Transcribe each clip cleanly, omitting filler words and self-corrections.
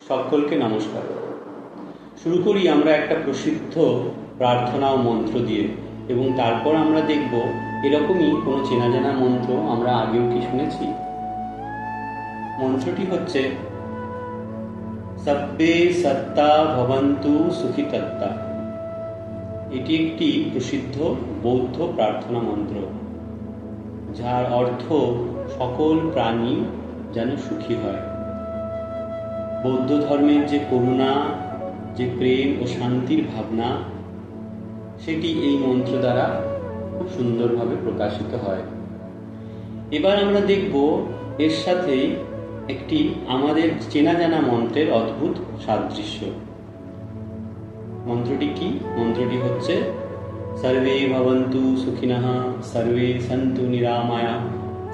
সকলকে নমস্কার। শুরু করি আমরা একটা প্রসিদ্ধ প্রার্থনা ও মন্ত্র দিয়ে, এবং তারপর আমরা দেখব এরকমই কোনো চেনা জানা মন্ত্র আমরা আগেও কি শুনেছি। মন্ত্রটি হচ্ছে সব্বে সত্তা ভবন্তু সুখিতত্তা। এটি একটি প্রসিদ্ধ বৌদ্ধ প্রার্থনা মন্ত্র, যার অর্থ সকল প্রাণী যেন সুখী হয়। বৌদ্ধ ধর্মের যে করুণা, যে প্রেম ও শান্তির ভাবনা, সেটি এই মন্ত্র দ্বারা খুব সুন্দরভাবে প্রকাশিত হয়। এবার আমরা দেখব এর সাথে একটি আমাদের চেনা জানা মন্ত্রের অদ্ভুত সাদৃশ্য। মন্ত্রটি কি? মন্ত্রটি হচ্ছে সর্বে ভবন্তু সুখিনঃ, সর্বে সন্তু নিরাময়াঃ,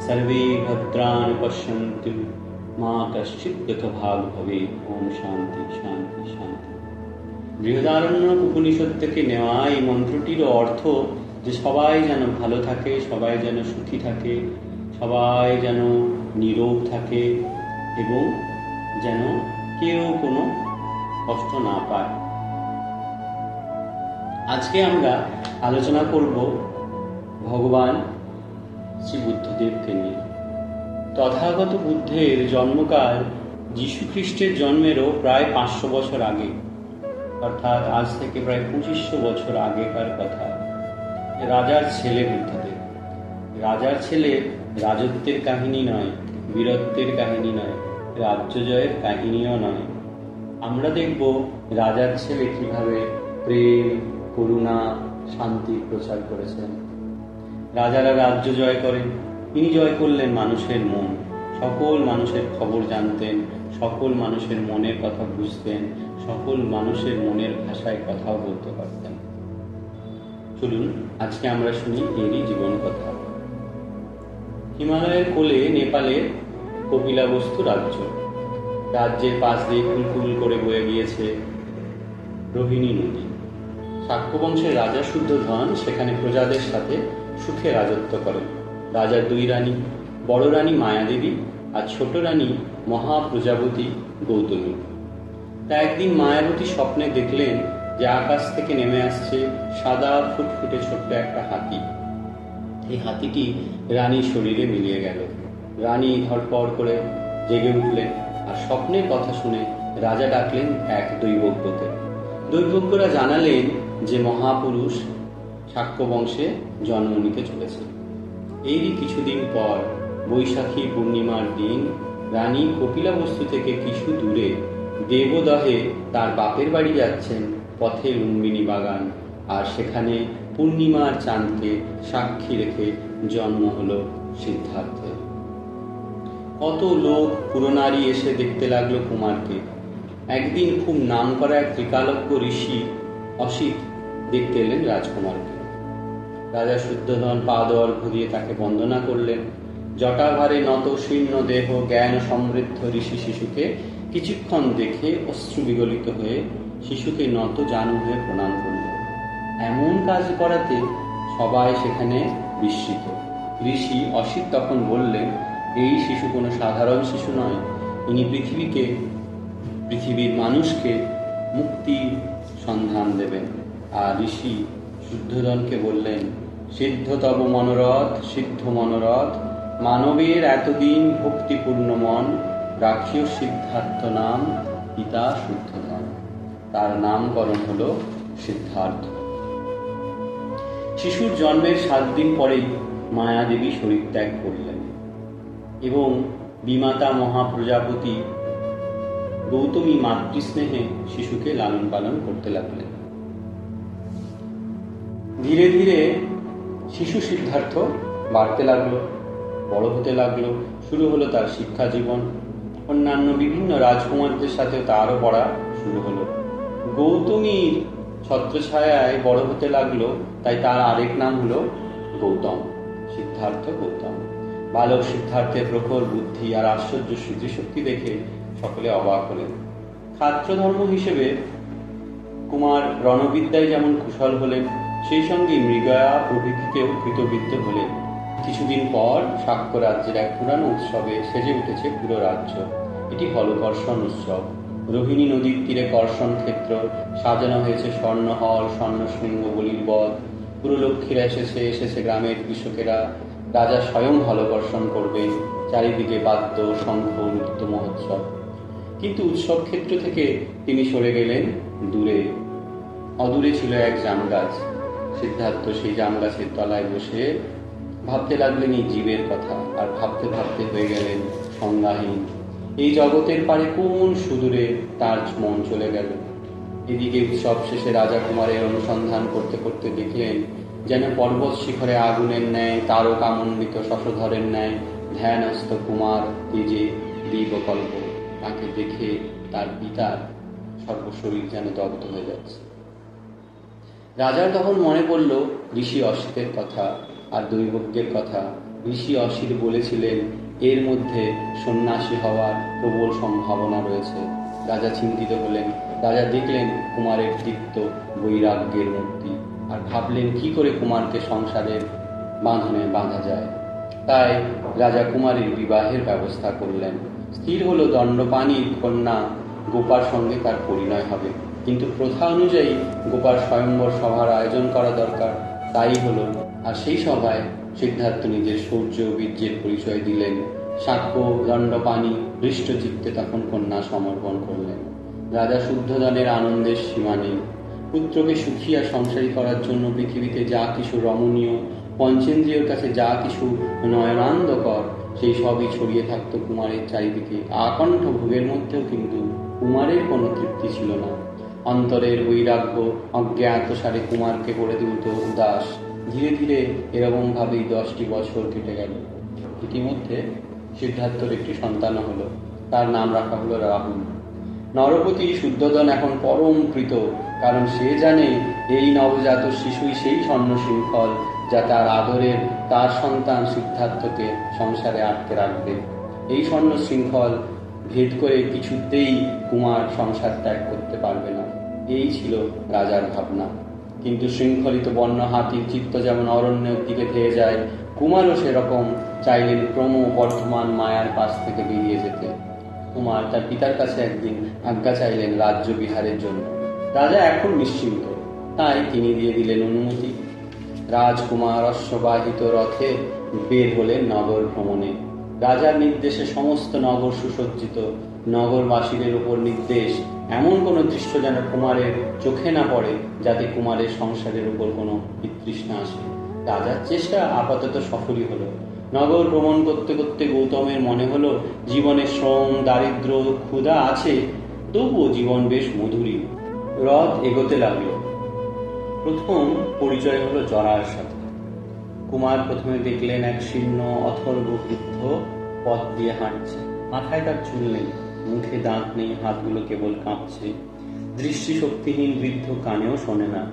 সর্বে ভদ্রাণি পশ্যন্তু, মা কশ্চিৎ দুঃখভাগ্ ভবেৎ। ওম শান্তি শান্তি শান্তি। বৃহদারণ্যক উপনিষদ থেকে নেওয়া এই মন্ত্রটির অর্থ যে সবাই যেন ভালো থাকে, সবাই যেন সুখী থাকে, সবাই যেন নীরব থাকে, এবং যেন কেউ কোনো কষ্ট না পায়। আজকে আমরা আলোচনা করব ভগবান শ্রী বুদ্ধদেবকে নিয়ে। তথাগত বুদ্ধের জন্মকাল যীশু খ্রিস্টের জন্মেরও প্রায় 500 বছর আগে, অর্থাৎ আজ থেকে প্রায় 2500 বছর আগেকার কথা। রাজার ছেলে বুদ্ধদেব। রাজার ছেলে রাজত্বের কাহিনী নয়, বীরত্বের কাহিনী নয়, রাজ্য জয়ের কাহিনীও নয়। আমরা দেখব রাজার ছেলে কিভাবে প্রেম, করুণা, শান্তির প্রচার করেছেন। রাজারা রাজ্য জয় করেন, তিনি জয় করলেন মানুষের মন। সকল মানুষের খবর জানতেন, সকল মানুষের মনের কথা বুঝতেন, সকল মানুষের মনের ভাষায় কথাও বলতে পারতেন। চলুন আজকে আমরা শুনি এরই জীবন কথা। হিমালয়ের কোলে নেপালের কপিলাবস্তু রাজ্য। রাজ্যের পাশ দিয়ে কুলকুল করে বয়ে গিয়েছে রোহিণী নদী। শাক্য বংশের রাজা শুদ্ধোধন সেখানে প্রজাদের সাথে সুখে রাজত্ব করেন। রাজার 2 রানী, বড় রানী মায়াদেবী আর ছোট রানী মহাপ্রজাপতি গৌতমী। তা একদিন মায়াবতী স্বপ্নে দেখলেন যে আকাশ থেকে নেমে আসছে সাদা ফুটফুটে ছোট্ট একটা হাতি। এই হাতিটি রানীর শরীরে মিলিয়ে গেল। রানী ধড়পড় করে জেগে উঠলেন, আর স্বপ্নের কথা শুনে রাজা ডাকলেন এক দৈবজ্ঞকে। দৈবজ্ঞরা জানালেন যে মহাপুরুষ শাক্য বংশে জন্ম নিতে চলেছে। এরই কিছুদিন পর বৈশাখী পূর্ণিমার দিন রানী কপিলাবস্তু থেকে কিছু দূরে দেবদহে তার বাপের বাড়ি যাচ্ছেন। পথে লুম্বিনী বাগান, আর সেখানে পূর্ণিমার চাঁদকে সাক্ষী রেখে জন্ম হলো সিদ্ধার্থের। কত লোক পুরনারী এসে দেখতে লাগলো কুমারকে। একদিন খুব নামকরা এক ত্রিকালজ্ঞ ঋষি অসিত দেখতে এলেন রাজকুমারকে। রাজা শুদ্ধোধন পাদঅর্ঘ্য দিয়ে তাকে বন্দনা করলেন। জটাভারে নত শীর্ণ দেহ জ্ঞান সমৃদ্ধ ঋষি শিশুকে কিছুক্ষণ দেখে অশ্রু বিগলিত হয়ে শিশুকে নত জানু হয়ে প্রণাম করলেন। এমন কাজ করাতে সবাই সেখানে বিস্মিত। ঋষি অসিত তখন বললেন, এই শিশু কোনো সাধারণ শিশু নয়, ইনি পৃথিবীর মানুষকে মুক্তি সন্ধান দেবেন। আর ঋষি শুদ্ধোধনকে বললেন, সিদ্ধ তব মনোরথ, সিদ্ধ মনোরথ, মানবের এতদিন ভক্তিপূর্ণ মন, রাখিও সিদ্ধার্থ নাম, পিতা শুদ্ধোধন। তার নামকরণ হল সিদ্ধার্থ। শিশুর জন্মের 7 দিন পরেই মায়াদেবী শরীর ত্যাগ করলেন, এবং বিমাতা মহাপ্রজাপতি গৌতমী মাতৃস্নেহে শিশুকে লালন পালন করতে লাগলেন। ধীরে ধীরে শিশু সিদ্ধার্থ বাড়তে লাগলো, বড় হতে লাগলো। শুরু হলো তার শিক্ষা জীবন। অন্যান্য বিভিন্ন রাজকুমারদের সাথেও তারও পড়া শুরু হলো। গৌতমীর ছত্রছায়ায় বড় হতে লাগলো, তাই তার আরেক নাম হলো গৌতম, সিদ্ধার্থ গৌতম। বালক সিদ্ধার্থের প্রখর বুদ্ধি আর আশ্চর্য স্মৃতিশক্তি দেখে সকলে অবাক হলেন। ছাত্রধর্ম হিসেবে কুমার রণবিদ্যায় যেমন কুশল হলেন, সেই সঙ্গে মৃগয়া প্রভৃতিতেও কৃতবিদ্য হলেন। কিছুদিন পর শাক্য রাজ্যের এক পুরানো উৎসবে সেজে উঠেছে পুরো রাজ্য। এটি হলকর্ষণ উৎসব। রোহিণী নদীর তীরে কর্ষণ ক্ষেত্র, সাজানো হয়েছে স্বর্ণহল, স্বর্ণশৃঙ্গ, বলির বধ। পুরো লক্ষ্মীরা এসেছে গ্রামের কৃষকেরা। রাজা স্বয়ং হলকর্ষণ করবেন। চারিদিকে বাদ্য, শঙ্খ, নৃত্য মহোৎসব। কিন্তু উৎসব ক্ষেত্র থেকে তিনি সরে গেলেন দূরে। অদূরে ছিল এক জাম গাছ। সিদ্ধার্থ সেই জাম গাছের তলায় বসে ভাবতে লাগলেন এই জীবের কথা, আর ভাবতে ভাবতে হয়ে গেলেন সংজ্ঞাহীন। এই জগতের পারে কোন সুদূরে তার মন চলে গেল। এদিকে উৎসব শেষে রাজা কুমারের অনুসন্ধান করতে করতে দেখলেন যেন পর্বত শিখরে আগুনের ন্যায়, তারকামণ্ডিত শশধরের ন্যায় ধ্যানস্থ কুমার তেজে দীপকল্প। তাকে দেখে তার পিতার সর্বশরীর যেন দগ্ধ হয়ে যাচ্ছে। রাজার তখন মনে পড়ল ঋষি অসিতের কথা আর দৈবজ্ঞের কথা। ঋষি অসিত বলেছিলেন এর মধ্যে সন্ন্যাসী হওয়ার প্রবল সম্ভাবনা রয়েছে। রাজা চিন্তিত হলেন। রাজা দেখলেন কুমারের দীপ্ত বৈরাগ্যের মূর্তি, আর ভাবলেন কি করে কুমারকে সংসারের বাঁধনে বাঁধা যায়। তাই রাজা কুমারের বিবাহের ব্যবস্থা করলেন। স্থির হলো দণ্ডপাণির কন্যা গোপার সঙ্গে তার পরিণয় হবে, কিন্তু প্রথা অনুযায়ী গোপার স্বয়ম্বর সভার আয়োজন করা দরকার। তাই হলো। আর সেই সভায় সিদ্ধার্থ নিজের শৌর্য বীর্যের পরিচয় দিলেন। সাক্ষ্য, দণ্ডপাণি হৃষ্টচিত্তে তখন কন্যা সমর্পণ করলেন। রাজা শুদ্ধোধনের আনন্দের সীমা নেই। পুত্রকে সুখী আর সংসারী করার জন্য পৃথিবীতে যা কিছু রমণীয়, পঞ্চেন্দ্রিয়ের কাছে যা কিছু নয়নান্দকর, সেই সবই ছড়িয়ে থাকতো কুমারের চারিদিকে। আকণ্ঠ ভোগের মধ্যেও কিন্তু কুমারের কোনো তৃপ্তি ছিল না। অন্তরের বৈরাগ্য অজ্ঞাতসারে কুমারকে করে তুলত উদাস। ধীরে ধীরে এরকম ভাবেই 10টি বছর কেটে গেল। ইতিমধ্যে সিদ্ধার্থর একটি সন্তান হলো। তার নাম রাখা হলো রাহুল। নরপতি শুদ্ধোধন এখন পরম কৃত, কারণ সে জানে এই নবজাত শিশুই সেই স্বর্ণ শৃঙ্খল যা তার আদরের তার সন্তান সিদ্ধার্থকে সংসারে আটকে রাখবে। এই স্বর্ণ শৃঙ্খল ভেদ করে কিছুতেই কুমার সংসার ত্যাগ করতে পারবে না, এই ছিল রাজার ভাবনা। কিন্তু শৃঙ্খলিত বন্য হাতির চিত্ত যেমন অরণ্যের দিকে ধেয়ে যায়, কুমারও সেরকম চাইলেন ক্রমবর্ধমান মায়ার পাশ থেকে বেরিয়ে যেতে। কুমার তার পিতার কাছে একদিন আজ্ঞা চাইলেন রাজ্য বিহারের জন্য। রাজা এখন নিশ্চিন্ত, তাই তিনি দিয়ে দিলেন অনুমতি। রাজকুমার অশ্ববাহিত রথে বের হলেন নগর ভ্রমণে। রাজার নির্দেশে সমস্ত নগর সুসজ্জিত। নগরবাসীদের উপর নির্দেশ এমন কোনো দৃশ্য যেন কুমারের চোখে না পড়ে, যাতে কুমারের সংসারের উপর কোনো বিতৃষ্ণা আসে। রাজার চেষ্টা আপাতত সফলই হলো। নগর ভ্রমণ করতে করতে গৌতমের মনে হলো জীবনে শ্রম, দারিদ্র, ক্ষুধা আছে, তবুও জীবন বেশ মধুরী। রথ এগোতে লাগলো। প্রথম পরিচয় হলো জরার সাথে। কুমার প্রথমে দেখলেন এক শীর্ণ অথর্ব বৃদ্ধ পথ দিয়ে হাঁটছে। মাথায় তার চুল নেই, মুখে দাঁত নেই, হাতগুলো কেবল কাঁপছে। দৃষ্টিশক্তিহীন বৃদ্ধ, কানেও শোনে না।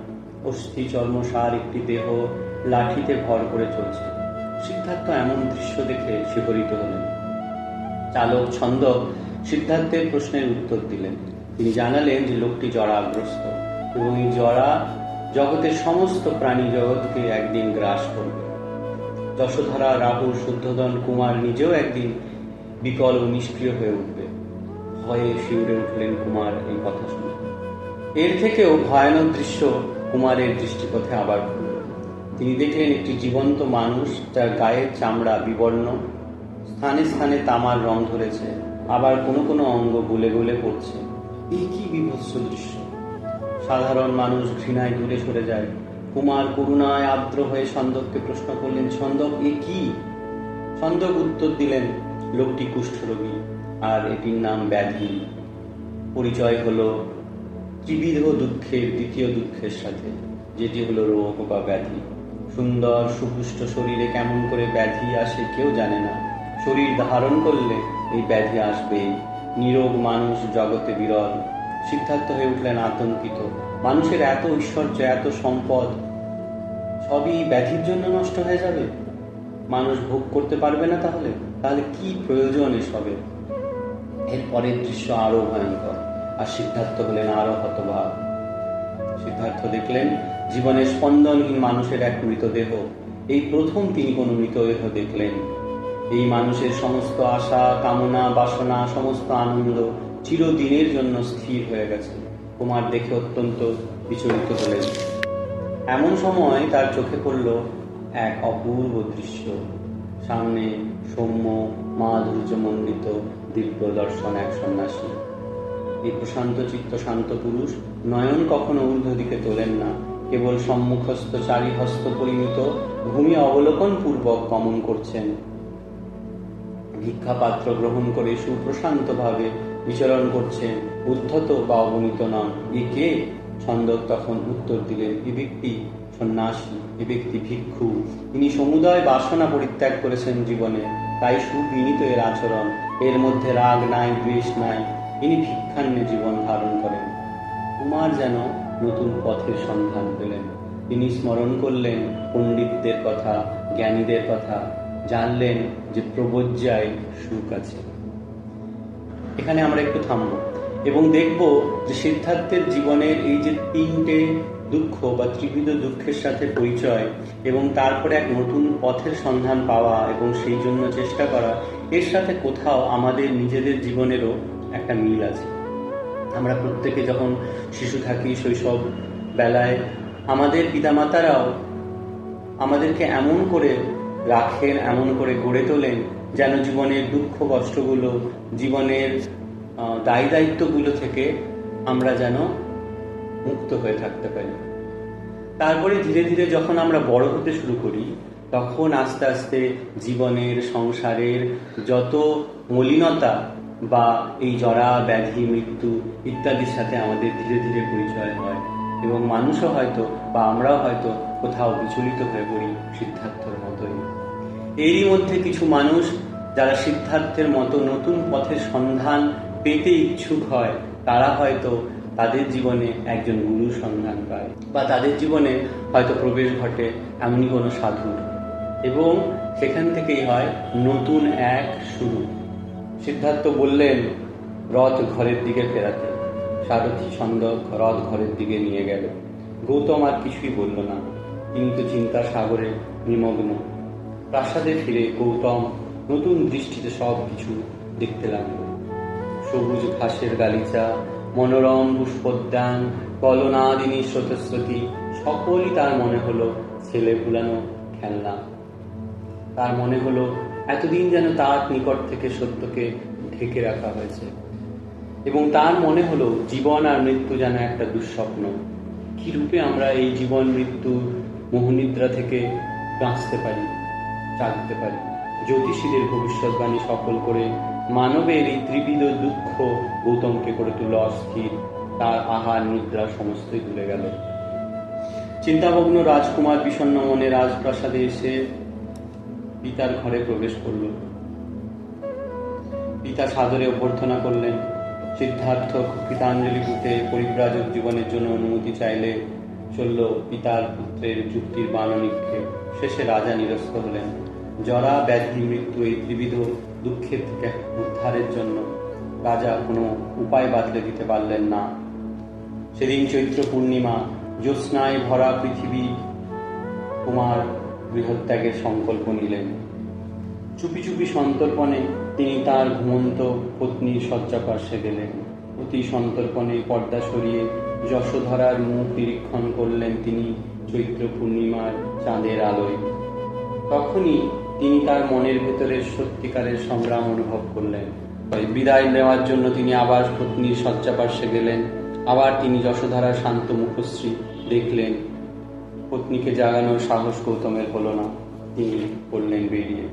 অস্থি চর্মসার একটি দেহ লাঠিতে ভর করে চলছে। সিদ্ধার্থ এমন দৃশ্য দেখে শিহরিত হলেন। চালক ছন্দক সিদ্ধার্থের প্রশ্নের উত্তর দিলেন। তিনি জানালেন যে লোকটি জরাগ্রস্ত এবং এই জরা জগতের সমস্ত প্রাণী জগৎকে একদিন গ্রাস করবে। যশোধরা, রাহুল, শুদ্ধোধন, কুমার নিজেও একদিন বিকল ও নিষ্ক্রিয় হয়ে উঠবে। ভয়ে শিউরে উঠলেন কুমার এই কথা শুনে। এর থেকেও ভয়ানক দৃশ্য কুমারের দৃষ্টিপথে আবার ঘুরল। তিনি দেখলেন একটি জীবন্ত মানুষ, যার গায়ের চামড়া বিবর্ণ, স্থানে স্থানে তামার রং ধরেছে, আবার কোনো কোনো অঙ্গ গুলে গুলে পড়ছে। এই কি বিভৎস দৃশ্য! সাধারণ মানুষ ঘৃণায় দূরে সরে যায়। কুমার করুণায় আর্দ্র হয়ে ছন্দককে প্রশ্ন করলেন, ছন্দক, এ কি? ছন্দক উত্তর দিলেন, লোকটি কুষ্ঠরোগী, আর এটির নাম ব্যাধি। পরিচয় হলো ত্রিবিধ দুঃখের দ্বিতীয় দুঃখের সাথে, যেটি হলো রোগ বা ব্যাধি। সুন্দর সুপুষ্ট শরীরে কেমন করে ব্যাধি আসে কেউ জানে না। শরীর ধারণ করলে এই ব্যাধি আসবেই। নিরোগ মানুষ জগতে বিরল। সিদ্ধার্থ হয়ে উঠলেন আতঙ্কিত। মানুষের এত ঐশ্বর্য, এত সম্পদ, সবই ব্যাধির জন্য নষ্ট হয়ে যাবে। মানুষ ভোগ করতে পারবে না, তাহলে তাহলে কি প্রয়োজন এসবের? এর পরের দৃশ্য আরো ভয়ঙ্কর, আর সিদ্ধার্থ হলেন আরো হতভাগ। সিদ্ধার্থ দেখলেন জীবনের স্পন্দনহীন মানুষের এক মৃতদেহ। এই প্রথম তিনি কোনো মৃতদেহ দেখলেন। এই মানুষের সমস্ত আশা, কামনা, বাসনা, সমস্ত আনন্দ চিরদিনের জন্য স্থির হয়ে গেছে। কুমার দেখে অত্যন্ত বিচলিত হলেন। এমন সময় তার চোখে পড়ল এক অপূর্ব দৃশ্য। সামনে সৌম্য মাধুর্যমণ্ডিত দিব্য দর্শন এক সন্ন্যাসী। এই প্রশান্ত চিত্ত শান্ত পুরুষ নয়ন কখনো ঊর্ধ্ব দিকে তোলেন না, কেবল সম্মুখস্থ চারিহস্ত পরিমিত ভূমি অবলোকন পূর্বক গমন করছেন। ভিক্ষাপাত্র গ্রহণ করে সুপ্রশান্ত ভাবে বিচরণ করছেন, উদ্ধত বা অবনীত নন। এ কে? ছন্দক তখন উত্তর দিলেন, এ ব্যক্তি সন্ন্যাসী, এ ব্যক্তি ভিক্ষু। তিনি সমুদয় বাসনা পরিত্যাগ করেছেন জীবনে, তাই সুবিনীত এর আচরণ। এর মধ্যে রাগ নাই, দ্বেষ নাই। ইনি ভিক্ষান্নে জীবন ধারণ করেন। কুমার যেন নতুন পথের সন্ধান পেলেন। তিনি স্মরণ করলেন পণ্ডিতদের কথা, জ্ঞানীদের কথা, জানলেন যে প্রবজ্জায় সুখ আছে। এখানে আমরা একটু থামব এবং দেখব যে সিদ্ধার্থের জীবনের এই যে তিনটে দুঃখ বা ত্রিবিধ দুঃখের সাথে পরিচয় এবং তারপরে এক নতুন পথের সন্ধান পাওয়া এবং সেই জন্য চেষ্টা করা, এর সাথে কোথাও আমাদের নিজেদের জীবনেরও একটা মিল আছে। আমরা প্রত্যেকে যখন শিশু থাকি, শৈশব বেলায় আমাদের পিতামাতারাও আমাদেরকে এমন করে রাখেন, এমন করে গড়ে তোলেন যেন জীবনের দুঃখ কষ্টগুলো, জীবনের দায়ী দায়িত্বগুলো থেকে আমরা যেন মুক্ত হয়ে থাকতে পারি। তারপরে ধীরে ধীরে যখন আমরা বড় হতে শুরু করি, তখন আস্তে আস্তে জীবনের, সংসারের যত মলিনতা বা এই জরা ব্যাধি মৃত্যু ইত্যাদির সাথে আমাদের ধীরে ধীরে পরিচয় হয় এবং মানুষও হয়তো বা আমরাও হয়তো কোথাও বিচলিত হয়ে পড়ি সিদ্ধার্থের মতোই। এরই মধ্যে কিছু মানুষ যারা সিদ্ধার্থের মতো নতুন পথের সন্ধান পেতে ইচ্ছুক হয়, তারা হয়তো তাদের জীবনে একজন গুরুর সন্ধান পায় বা তাদের জীবনে হয়তো প্রবেশ ঘটে এমনই কোনো সাধুর, এবং সেখান থেকেই হয় নতুন এক শুরু। সিদ্ধার্থ বললেন রথ ঘরের দিকে ফেরাতে। সারথি ছন্দক রথ ঘরের দিকে নিয়ে গেল। গৌতম আর কিছুই বলল না, তিনি তো চিন্তা সাগরে নিমগ্ন। প্রাসাদে ফিরে গৌতম নতুন দৃষ্টিতে সব কিছু দেখতে লাগলো। সবুজ ঘাসের গালিচা, মনোরম পুষ্পোদ্যান, কলনাদিনী স্রোতস্রোতী, সকলই তার মনে হলো ছেলে ভুলানো খেলনা। তার মনে হলো এতদিন যেন তার নিকট থেকে সত্যকে ঢেকে রাখা হয়েছে, এবং তার মনে হলো জীবন আর মৃত্যু যেন একটা দুঃস্বপ্ন। কি রূপে আমরা এই জীবন মৃত্যু মোহনিদ্রা থেকে বাঁচতে পারি, জাগতে পারি। জ্যোতিষীদের ভবিষ্যৎবাণী সফল করে মানবের এই ত্রিবিধ দুঃখ গৌতমকে করে তুলল অস্থির। তার আহার নিদ্রা সমস্তই ভুলে গেল। চিন্তামগ্ন রাজকুমার বিষণ্ণ মনে রাজপ্রাসাদে এসে পিতার ঘরে প্রবেশ করল। পিতা সাদরে অভ্যর্থনা করলেন। সিদ্ধার্থ কৃতাঞ্জলি পুঁতে পরিব্রাজক জীবনের জন্য অনুমতি চাইলে চলল পিতার পুত্রের যুক্তির বাণ নিক্ষেপ। শেষে রাজা নিরস্ত হলেন। জরা ব্যাধি মৃত্যু এই ত্রিবিধ দুঃখের থেকে উদ্ধারের জন্য রাজা কোনো উপায় বাতলে দিতে পারলেন না। সেদিন চৈত্র পূর্ণিমা, জ্যোৎস্নায় ভরা পৃথিবী। কুমার গৃহত্যাগের সংকল্প নিলেন। চুপি চুপি সন্তর্পণে তিনি তার ঘুমন্ত পত্নীর শয্যাপার্শ্বে গেলেন। অতি সন্তর্পণে পর্দা সরিয়ে যশোধরার মুখ নিরীক্ষণ করলেন তিনি চৈত্র পূর্ণিমার চাঁদের আলোয়। তখনই তিনি তার মনের ভেতরের সত্যিকারের সংগ্রাম অনুভব করলেন। বিদায় নেওয়ার জন্য তিনি আবার পত্নীর শয্যাপার্শ্বে গেলেন। আবার তিনি যশোধরার শান্ত মুখশ্রী দেখলেন। পত্নীকে জাগানোর সাহস গৌতমের হলো না। তিনি পড়লেন বেরিয়ে।